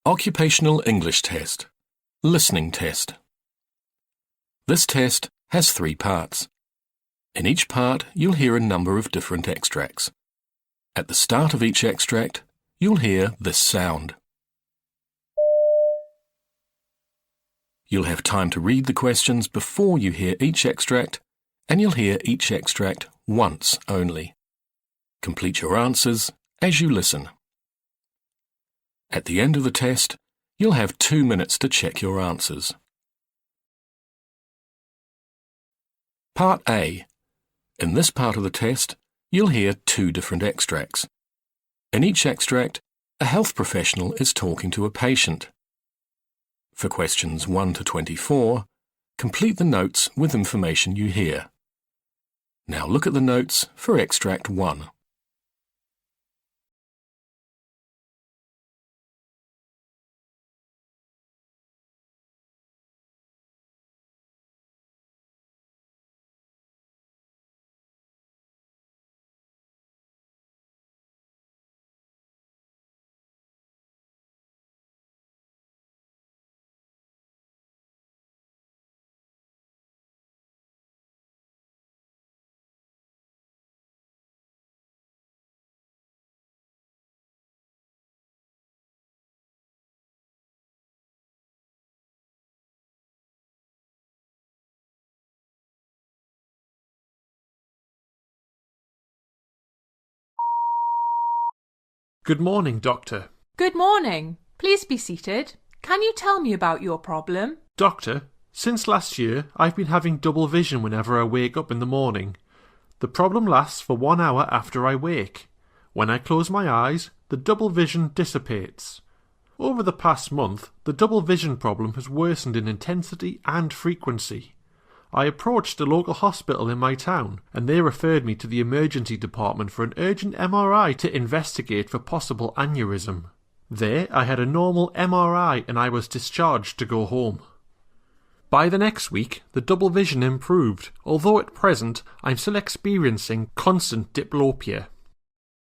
Occupational English Test. Listening Test. This test has 3 parts. In each part, you'll hear a number of different extracts. At the start of each extract, you'll hear this sound. You'll have time to read the questions before you hear each extract, and you'll hear each extract once only. Complete your answers as you listen. At the end of the test, you'll have 2 minutes to check your answers. Part A. In this part of the test, you'll hear 2 different extracts. In each extract, a health professional is talking to a patient. For questions 1 to 24, complete the notes with information you hear. Now look at the notes for extract 1. Good morning, Doctor. Good morning. Please be seated. Can you tell me about your problem? Doctor, since last year I've been having double vision whenever I wake up in the morning. The problem lasts for 1 hour after I wake. When I close my eyes, the double vision dissipates. Over the past month, the double vision problem has worsened in intensity and frequency. I approached a local hospital in my town, and they referred me to the emergency department for an urgent MRI to investigate for possible aneurysm. There, I had a normal MRI and I was discharged to go home. By the next week, the double vision improved, although at present I'm still experiencing constant diplopia.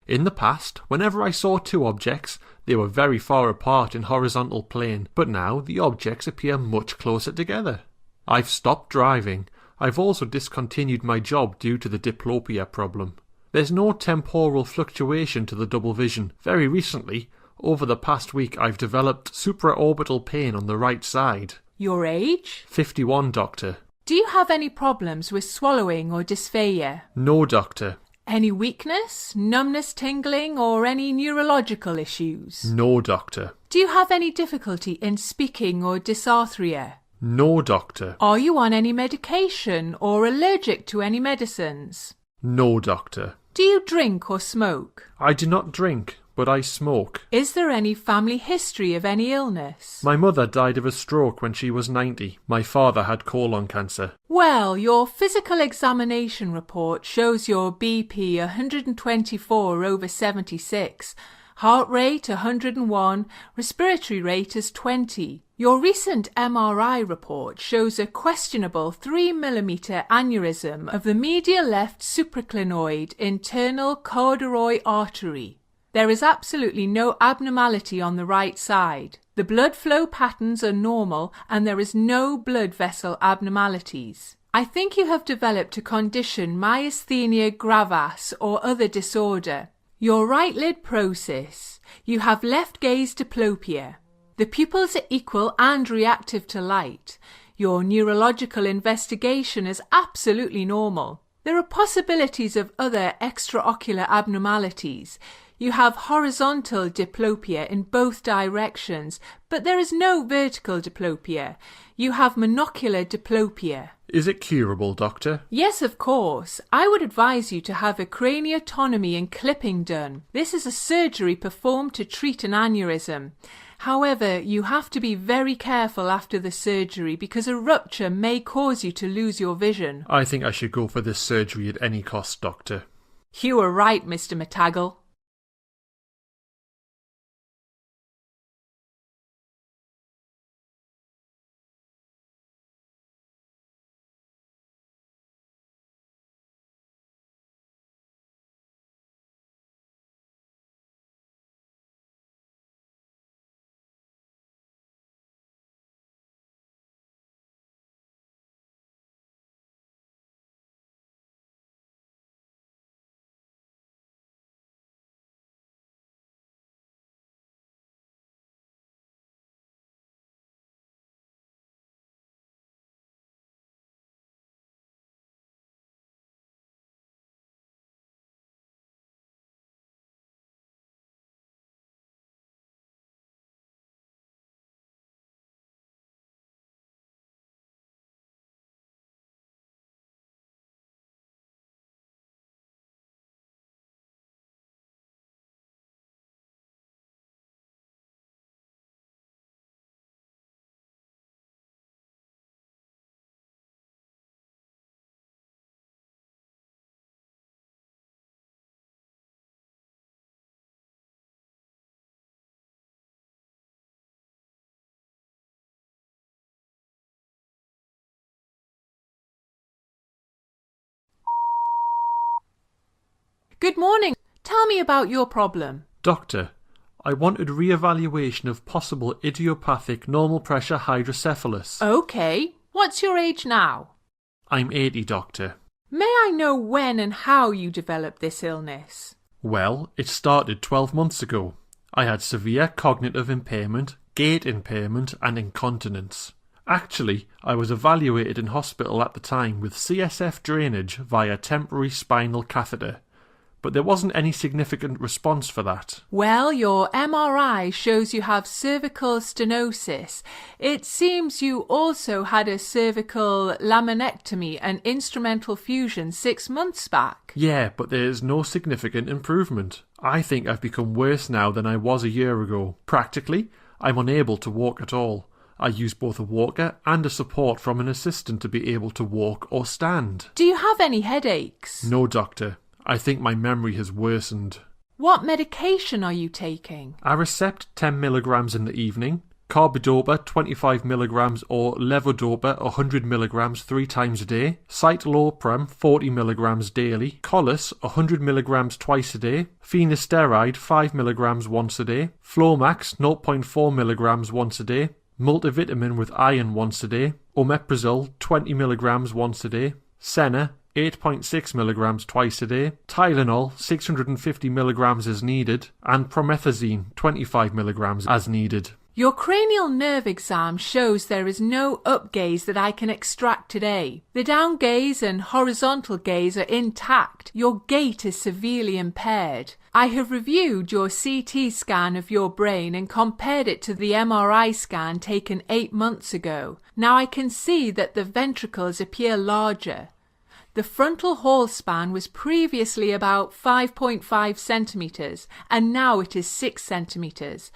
In the past, whenever I saw 2 objects, they were very far apart in horizontal plane, but now the objects appear much closer together. I've stopped driving. I've also discontinued my job due to the diplopia problem. There's no temporal fluctuation to the double vision. Very recently, over the past week, I've developed supraorbital pain on the right side. Your age? 51, Doctor. Do you have any problems with swallowing or dysphagia? No, Doctor. Any weakness, numbness, tingling, or any neurological issues? No, Doctor. Do you have any difficulty in speaking or dysarthria? No, Doctor. Are you on any medication or allergic to any medicines? No, Doctor. Do you drink or smoke? I do not drink, but I smoke. Is there any family history of any illness? My mother died of a stroke when she was 90. My father had colon cancer. Well, your physical examination report shows your BP 124/76, heart rate 101, respiratory rate is 20. Your recent MRI report shows a questionable 3 mm aneurysm of the medial left supraclinoid internal corduroy artery. There is absolutely no abnormality on the right side. The blood flow patterns are normal and there is no blood vessel abnormalities. I think you have developed a condition myasthenia gravis or other disorder. Your right lid process. You have left gaze diplopia. The pupils are equal and reactive to light. Your neurological investigation is absolutely normal. There are possibilities of other extraocular abnormalities. You have horizontal diplopia in both directions, but there is no vertical diplopia. You have monocular diplopia. Is it curable, Doctor? Yes, of course. I would advise you to have a craniotomy and clipping done. This is a surgery performed to treat an aneurysm. However, you have to be very careful after the surgery because a rupture may cause you to lose your vision. I think I should go for this surgery at any cost, Doctor. You were right, Mr. McTaggle. Good morning. Tell me about your problem. Doctor, I wanted re-evaluation of possible idiopathic normal pressure hydrocephalus. Okay. What's your age now? I'm 80, doctor. May I know when and how you developed this illness? Well, it started 12 months ago. I had severe cognitive impairment, gait impairment and incontinence. Actually, I was evaluated in hospital at the time with CSF drainage via temporary spinal catheter, but there wasn't any significant response for that. Well, your MRI shows you have cervical stenosis. It seems you also had a cervical laminectomy and instrumental fusion 6 months back. Yeah, but there's no significant improvement. I think I've become worse now than I was a year ago. Practically, I'm unable to walk at all. I use both a walker and a support from an assistant to be able to walk or stand. Do you have any headaches? No, doctor. I think my memory has worsened. What medication are you taking? Aricept 10 milligrams in the evening, carbidopa 25 milligrams or levodopa 100 milligrams 3 times a day, citalopram 40 milligrams daily, Collis 100 milligrams twice a day, finasteride 5 milligrams once a day, Flomax 0.4 milligrams once a day, multivitamin with iron once a day, omeprazole 20 milligrams once a day, Senna 8.6 milligrams twice a day, Tylenol 650 milligrams as needed, and promethazine 25 milligrams as needed. Your cranial nerve exam shows there is no up gaze that I can extract today. The down gaze and horizontal gaze are intact. Your gait is severely impaired. I have reviewed your CT scan of your brain and compared it to the MRI scan taken 8 months ago. Now I can see that the ventricles appear larger. The frontal hall span was previously about 5.5 centimetres and now it is 6 centimetres.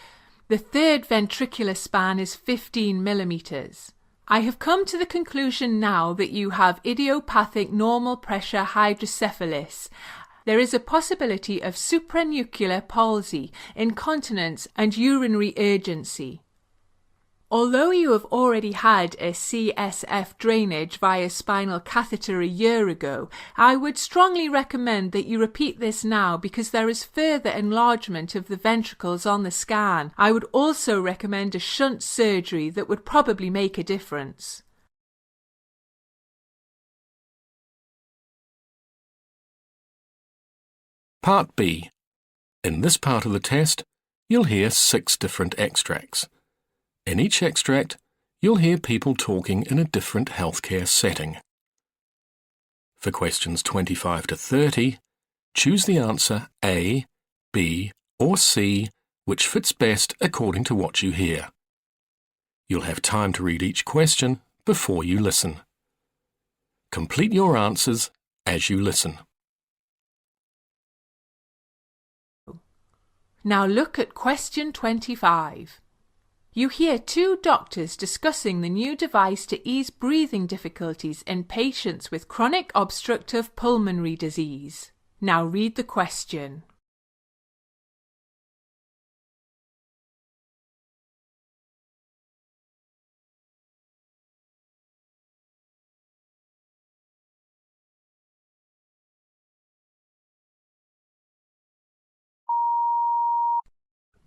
The third ventricular span is 15 millimetres. I have come to the conclusion now that you have idiopathic normal pressure hydrocephalus. There is a possibility of supranuclear palsy, incontinence and urinary urgency. Although you have already had a CSF drainage via spinal catheter a year ago, I would strongly recommend that you repeat this now because there is further enlargement of the ventricles on the scan. I would also recommend a shunt surgery that would probably make a difference. Part B. In this part of the test, you'll hear 6 different extracts. In each extract, you'll hear people talking in a different healthcare setting. For questions 25 to 30, choose the answer A, B, or C, which fits best according to what you hear. You'll have time to read each question before you listen. Complete your answers as you listen. Now look at question 25. You hear 2 doctors discussing the new device to ease breathing difficulties in patients with chronic obstructive pulmonary disease. Now read the question.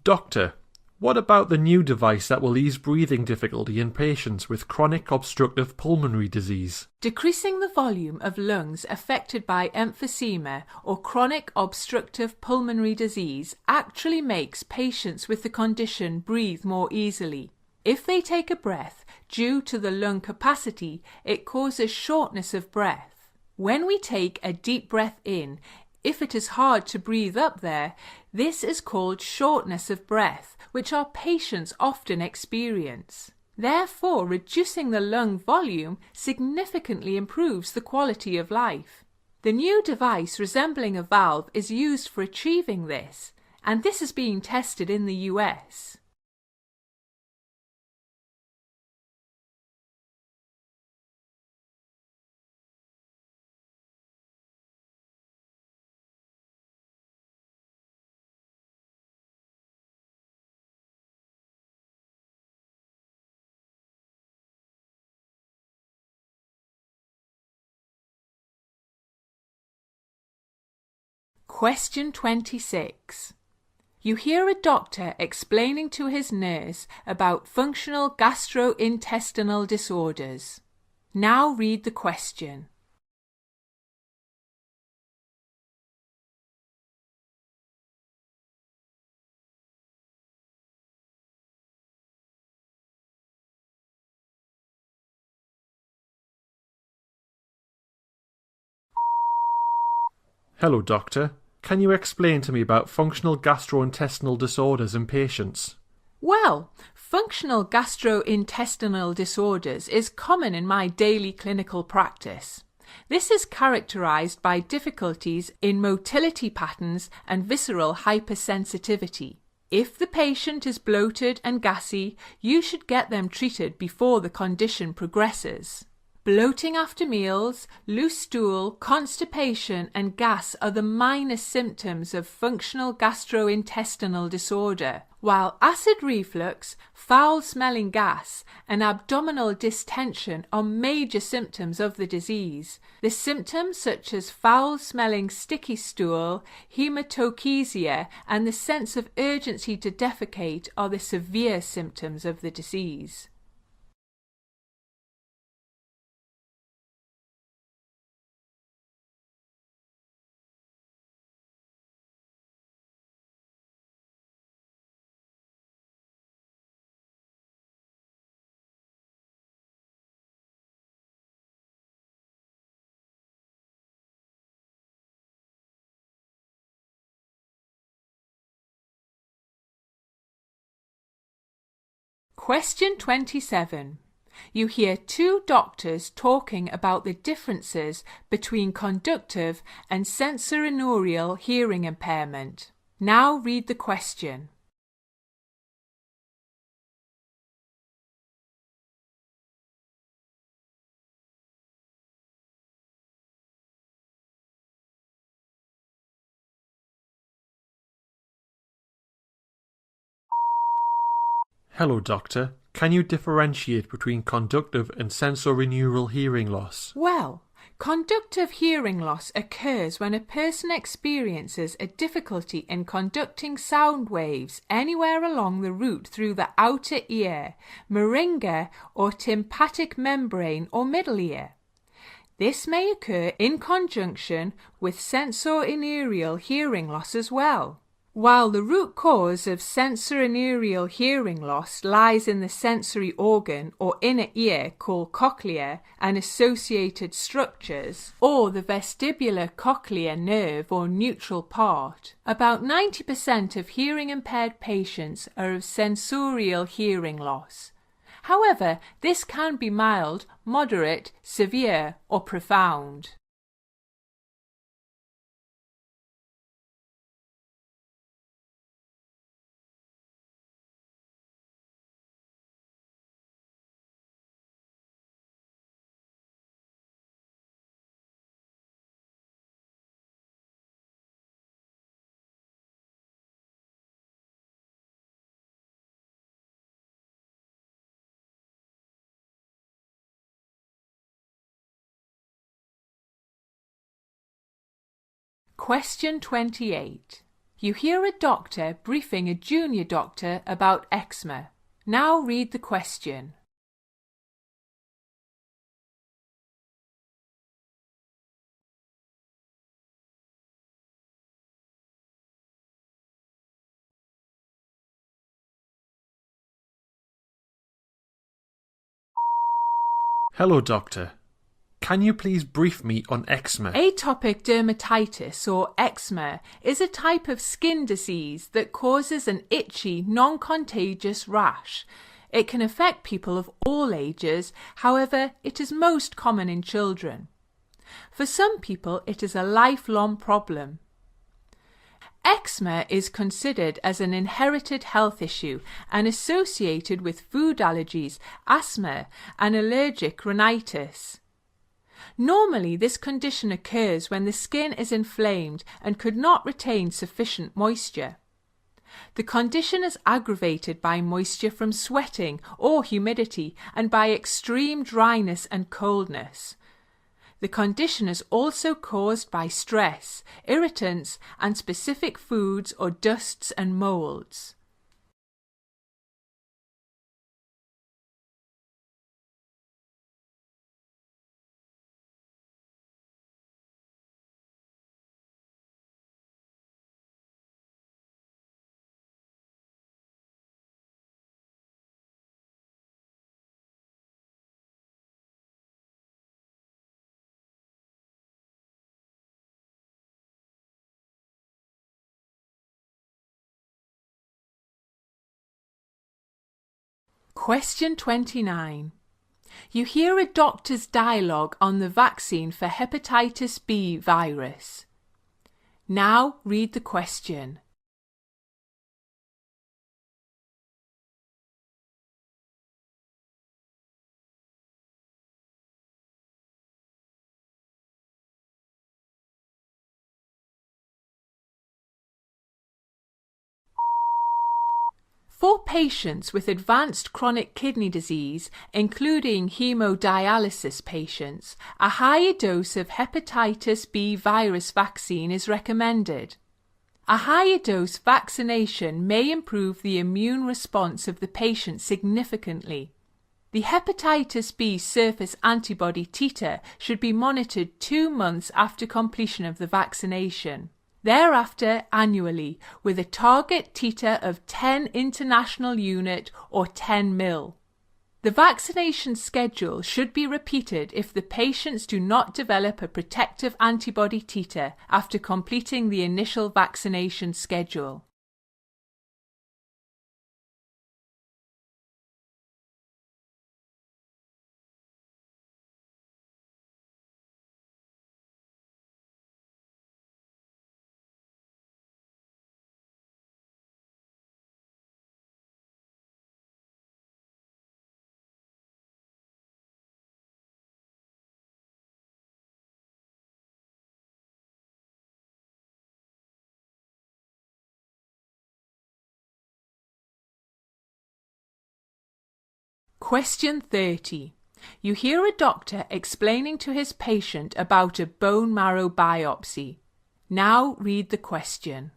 Doctor, what about the new device that will ease breathing difficulty in patients with chronic obstructive pulmonary disease? Decreasing the volume of lungs affected by emphysema or chronic obstructive pulmonary disease actually makes patients with the condition breathe more easily. If they take a breath due to the lung capacity, it causes shortness of breath. When we take a deep breath in, if it is hard to breathe up there, this is called shortness of breath, which our patients often experience. Therefore, reducing the lung volume significantly improves the quality of life. The new device resembling a valve is used for achieving this, and this is being tested in the US. Question 26. You hear a doctor explaining to his nurse about functional gastrointestinal disorders. Now read the question. Hello, doctor. Can you explain to me about functional gastrointestinal disorders in patients? Well, functional gastrointestinal disorders is common in my daily clinical practice. This is characterized by difficulties in motility patterns and visceral hypersensitivity. If the patient is bloated and gassy, you should get them treated before the condition progresses. Bloating after meals, loose stool, constipation and gas are the minor symptoms of functional gastrointestinal disorder, while acid reflux, foul-smelling gas and abdominal distension are major symptoms of the disease. The symptoms such as foul-smelling sticky stool, hematochezia and the sense of urgency to defecate are the severe symptoms of the disease. Question 27. You hear two doctors talking about the differences between conductive and sensorineural hearing impairment. Now read the question. Hello, doctor. Can you differentiate between conductive and sensorineural hearing loss? Well, conductive hearing loss occurs when a person experiences a difficulty in conducting sound waves anywhere along the route through the outer ear, meringa or tympanic membrane or middle ear. This may occur in conjunction with sensorineural hearing loss as well. While the root cause of sensorineural hearing loss lies in the sensory organ or inner ear called cochlea and associated structures, or the vestibular cochlear nerve or neutral part, about 90% of hearing impaired patients are of sensorial hearing loss. However, this can be mild, moderate, severe, or profound. Question 28. You hear a doctor briefing a junior doctor about eczema. Now read the question. Hello, doctor. Can you please brief me on eczema? Atopic dermatitis or eczema is a type of skin disease that causes an itchy, non-contagious rash. It can affect people of all ages, however, it is most common in children. For some people, it is a lifelong problem. Eczema is considered as an inherited health issue and associated with food allergies, asthma, and allergic rhinitis. Normally, this condition occurs when the skin is inflamed and could not retain sufficient moisture. The condition is aggravated by moisture from sweating or humidity and by extreme dryness and coldness. The condition is also caused by stress, irritants, and specific foods or dusts and molds. Question 29. You hear a doctor's dialogue on the vaccine for hepatitis B virus. Now read the question. For patients with advanced chronic kidney disease, including hemodialysis patients, a higher dose of hepatitis B virus vaccine is recommended. A higher dose vaccination may improve the immune response of the patient significantly. The hepatitis B surface antibody titer should be monitored 2 months after completion of the vaccination. Thereafter annually, with a target titer of 10 international unit or 10 mil. The vaccination schedule should be repeated if the patients do not develop a protective antibody titer after completing the initial vaccination schedule. Question 30. You hear a doctor explaining to his patient about a bone marrow biopsy. Now read the question.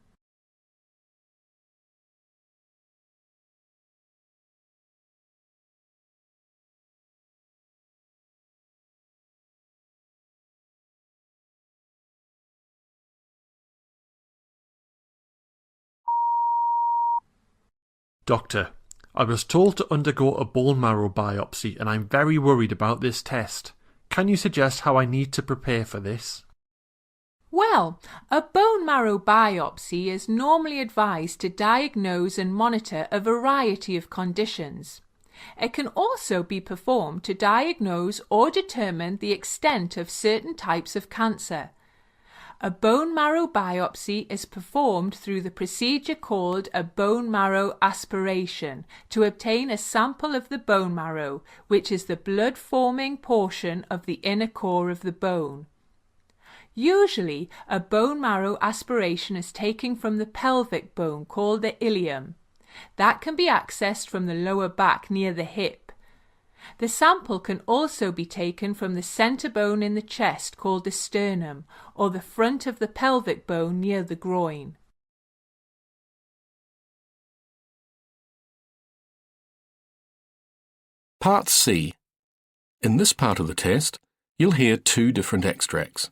Doctor, I was told to undergo a bone marrow biopsy and I'm very worried about this test. Can you suggest how I need to prepare for this? Well, a bone marrow biopsy is normally advised to diagnose and monitor a variety of conditions. It can also be performed to diagnose or determine the extent of certain types of cancer. A bone marrow biopsy is performed through the procedure called a bone marrow aspiration to obtain a sample of the bone marrow, which is the blood-forming portion of the inner core of the bone. Usually, a bone marrow aspiration is taken from the pelvic bone called the ilium. That can be accessed from the lower back near the hip. The sample can also be taken from the center bone in the chest called the sternum, or the front of the pelvic bone near the groin. Part C. In this part of the test, you'll hear 2 different extracts.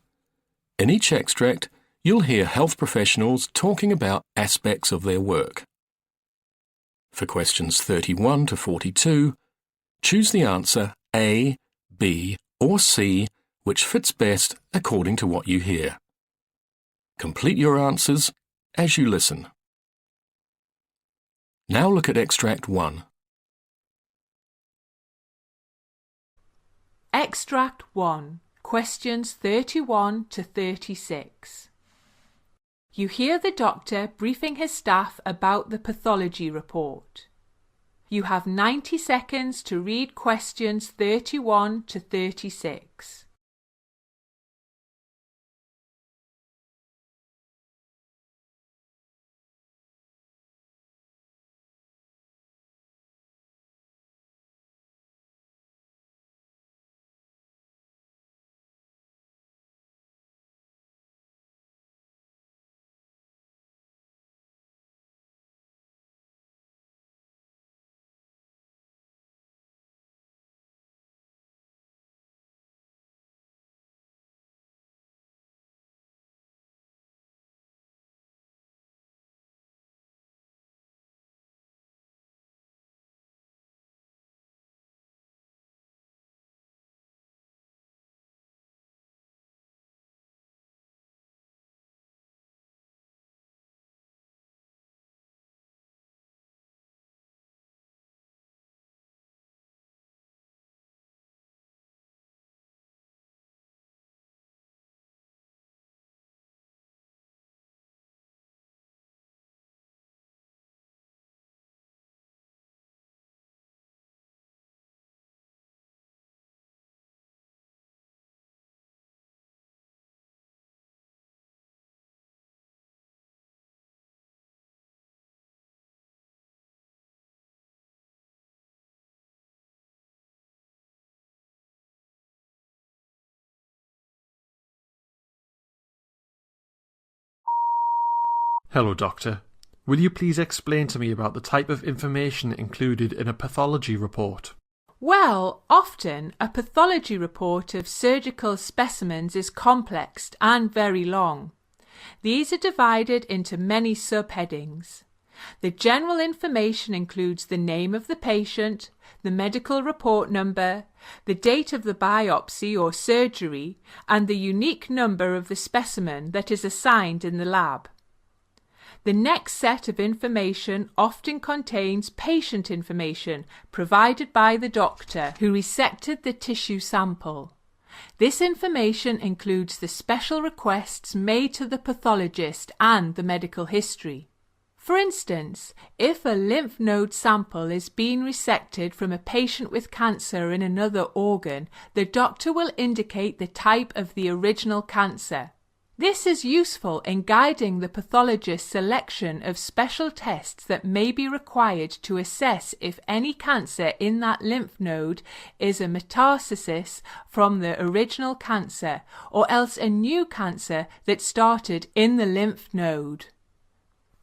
In each extract, you'll hear health professionals talking about aspects of their work. For questions 31 to 42, choose the answer A, B, or C, which fits best according to what you hear. Complete your answers as you listen. Now look at Extract 1. Extract 1. Questions 31 to 36. You hear the doctor briefing his staff about the pathology report. You have 90 seconds to read questions 31 to 36. Hello, Doctor. Will you please explain to me about the type of information included in a pathology report? Well, often a pathology report of surgical specimens is complex and very long. These are divided into many subheadings. The general information includes the name of the patient, the medical report number, the date of the biopsy or surgery, and the unique number of the specimen that is assigned in the lab. The next set of information often contains patient information provided by the doctor who resected the tissue sample. This information includes the special requests made to the pathologist and the medical history. For instance, if a lymph node sample is being resected from a patient with cancer in another organ, the doctor will indicate the type of the original cancer. This is useful in guiding the pathologist's selection of special tests that may be required to assess if any cancer in that lymph node is a metastasis from the original cancer, or else a new cancer that started in the lymph node.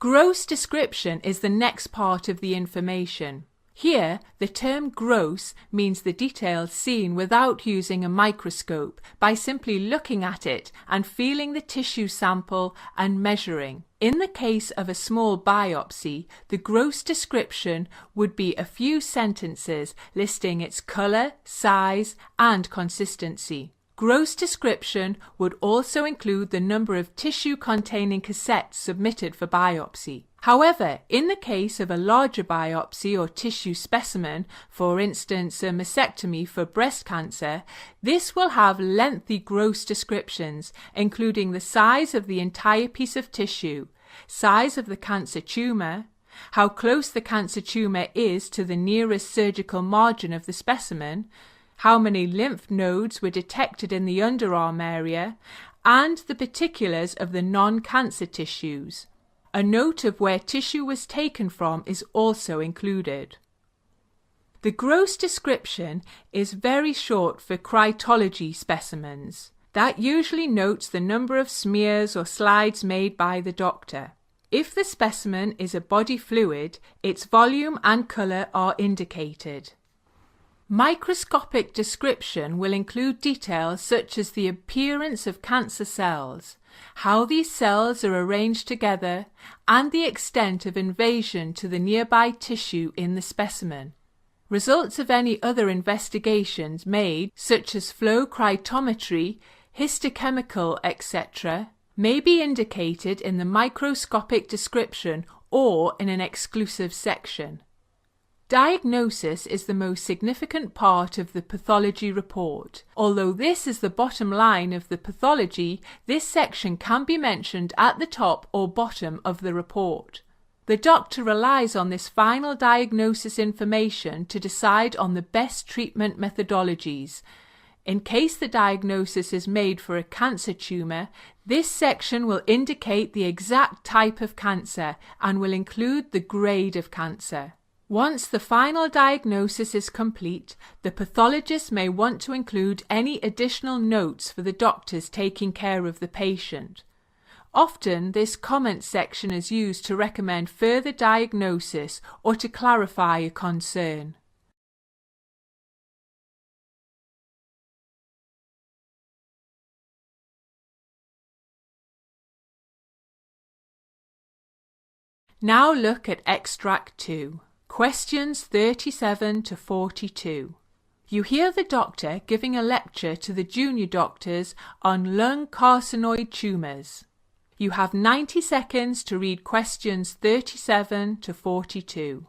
Gross description is the next part of the information. Here, the term gross means the details seen without using a microscope, by simply looking at it and feeling the tissue sample and measuring. In the case of a small biopsy, the gross description would be a few sentences listing its color, size, and consistency. Gross description would also include the number of tissue-containing cassettes submitted for biopsy. However, in the case of a larger biopsy or tissue specimen, for instance a mastectomy for breast cancer, this will have lengthy gross descriptions, including the size of the entire piece of tissue, size of the cancer tumor, how close the cancer tumor is to the nearest surgical margin of the specimen, how many lymph nodes were detected in the underarm area, and the particulars of the non-cancer tissues. A note of where tissue was taken from is also included. The gross description is very short for cryptology specimens. That usually notes the number of smears or slides made by the doctor. If the specimen is a body fluid, its volume and colour are indicated. Microscopic description will include details such as the appearance of cancer cells, how these cells are arranged together, and the extent of invasion to the nearby tissue in the specimen. Results of any other investigations made, such as flow cytometry, histochemical, etc., may be indicated in the microscopic description or in an exclusive section. Diagnosis is the most significant part of the pathology report. Although this is the bottom line of the pathology, this section can be mentioned at the top or bottom of the report. The doctor relies on this final diagnosis information to decide on the best treatment methodologies. In case the diagnosis is made for a cancer tumor, this section will indicate the exact type of cancer and will include the grade of cancer. Once the final diagnosis is complete, the pathologist may want to include any additional notes for the doctors taking care of the patient. Often, this comment section is used to recommend further diagnosis or to clarify a concern. Now look at Extract 2. Questions 37 to 42. You hear the doctor giving a lecture to the junior doctors on lung carcinoid tumours. You have 90 seconds to read questions 37 to 42.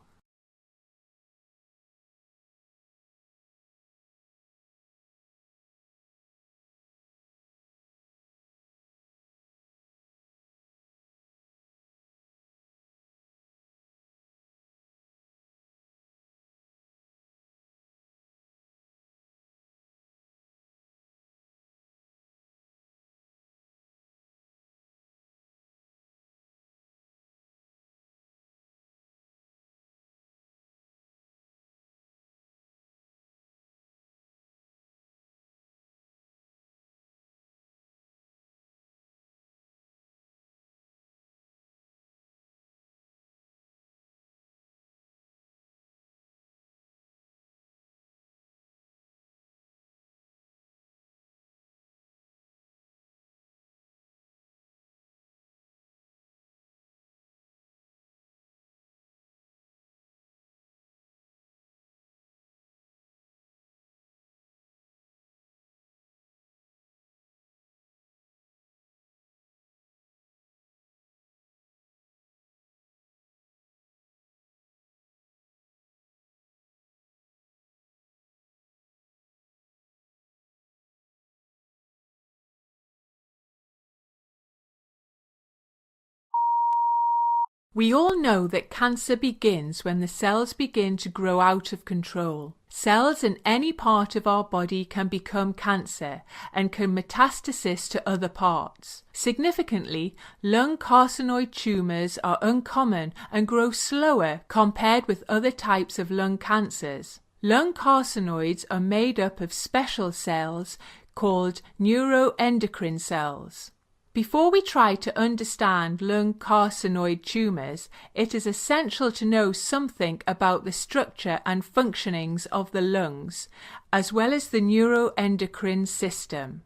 We all know that cancer begins when the cells begin to grow out of control. Cells in any part of our body can become cancer and can metastasize to other parts. Significantly, lung carcinoid tumors are uncommon and grow slower compared with other types of lung cancers. Lung carcinoids are made up of special cells called neuroendocrine cells. Before we try to understand lung carcinoid tumors, it is essential to know something about the structure and functionings of the lungs, as well as the neuroendocrine system.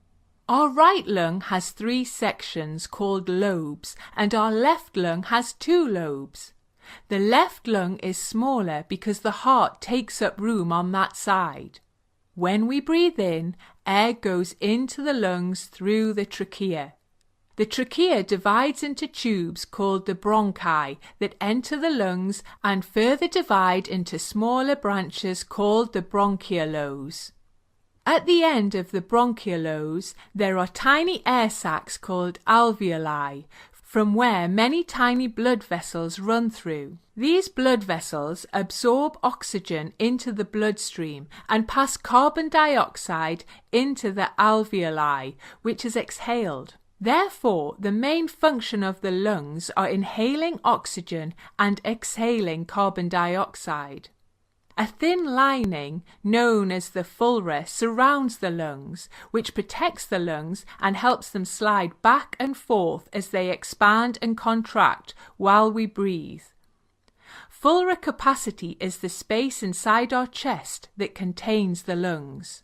Our right lung has 3 sections called lobes, and our left lung has 2 lobes. The left lung is smaller because the heart takes up room on that side. When we breathe in, air goes into the lungs through the trachea. The trachea divides into tubes called the bronchi that enter the lungs and further divide into smaller branches called the bronchioles. At the end of the bronchioles, there are tiny air sacs called alveoli, from where many tiny blood vessels run through. These blood vessels absorb oxygen into the bloodstream and pass carbon dioxide into the alveoli, which is exhaled. Therefore, the main function of the lungs are inhaling oxygen and exhaling carbon dioxide. A thin lining, known as the phleura, surrounds the lungs, which protects the lungs and helps them slide back and forth as they expand and contract while we breathe. Phleura capacity is the space inside our chest that contains the lungs.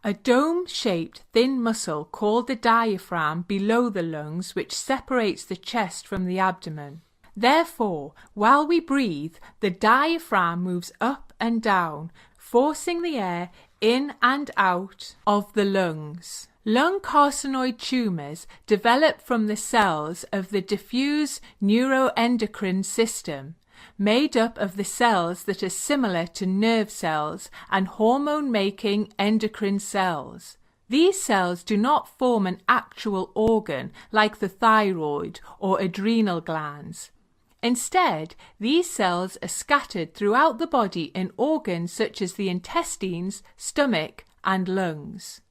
A dome-shaped thin muscle called the diaphragm below the lungs, which separates the chest from the abdomen. Therefore, while we breathe, the diaphragm moves up and down, forcing the air in and out of the lungs. Lung carcinoid tumors develop from the cells of the diffuse neuroendocrine system, made up of the cells that are similar to nerve cells and hormone-making endocrine cells. These cells do not form an actual organ like the thyroid or adrenal glands. Instead, these cells are scattered throughout the body in organs such as the intestines, stomach, and lungs.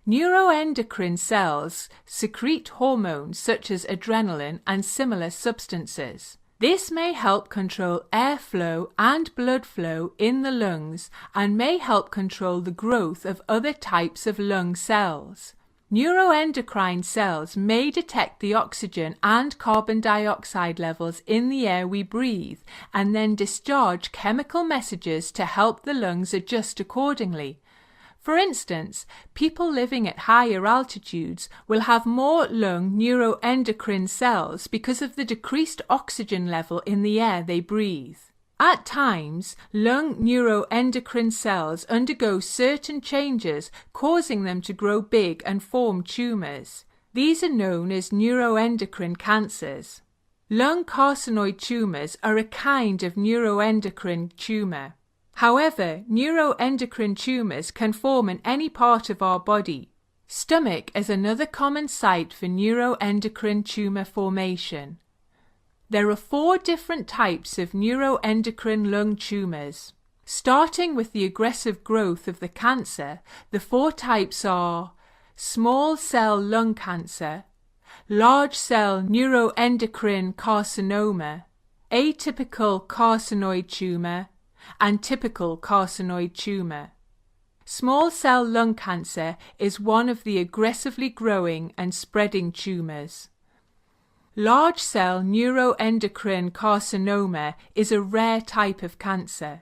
Neuroendocrine cells secrete hormones such as adrenaline and similar substances. This may help control airflow and blood flow in the lungs and may help control the growth of other types of lung cells. Neuroendocrine cells may detect the oxygen and carbon dioxide levels in the air we breathe and then discharge chemical messages to help the lungs adjust accordingly. For instance, people living at higher altitudes will have more lung neuroendocrine cells because of the decreased oxygen level in the air they breathe. At times, lung neuroendocrine cells undergo certain changes, causing them to grow big and form tumors. These are known as neuroendocrine cancers. Lung carcinoid tumors are a kind of neuroendocrine tumor. However, neuroendocrine tumors can form in any part of our body. Stomach is another common site for neuroendocrine tumor formation. There are 4 different types of neuroendocrine lung tumors. Starting with the aggressive growth of the cancer, the 4 types are small cell lung cancer, large cell neuroendocrine carcinoma, atypical carcinoid tumor, and typical carcinoid tumor. Small cell lung cancer is one of the aggressively growing and spreading tumors. Large cell neuroendocrine carcinoma is a rare type of cancer.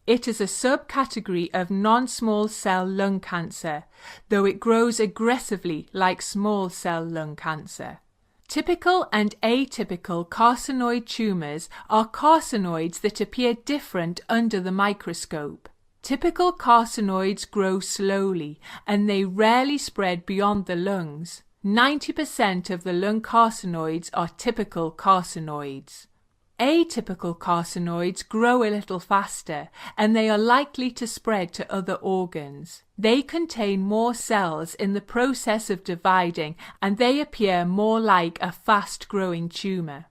It is a subcategory of non-small cell lung cancer, though it grows aggressively like small cell lung cancer. Typical and atypical carcinoid tumors are carcinoids that appear different under the microscope. Typical carcinoids grow slowly and they rarely spread beyond the lungs. 90% of the lung carcinoids are typical carcinoids. Atypical carcinoids grow a little faster, and they are likely to spread to other organs. They contain more cells in the process of dividing, and they appear more like a fast-growing tumor.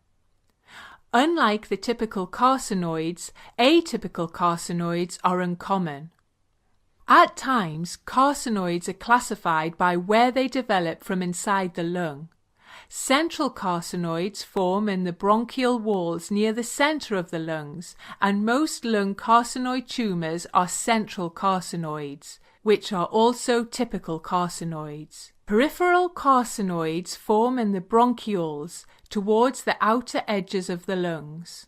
Unlike the typical carcinoids, atypical carcinoids are uncommon. At times, carcinoids are classified by where they develop from inside the lung. Central carcinoids form in the bronchial walls near the center of the lungs, and most lung carcinoid tumors are central carcinoids, which are also typical carcinoids. Peripheral carcinoids form in the bronchioles, towards the outer edges of the lungs.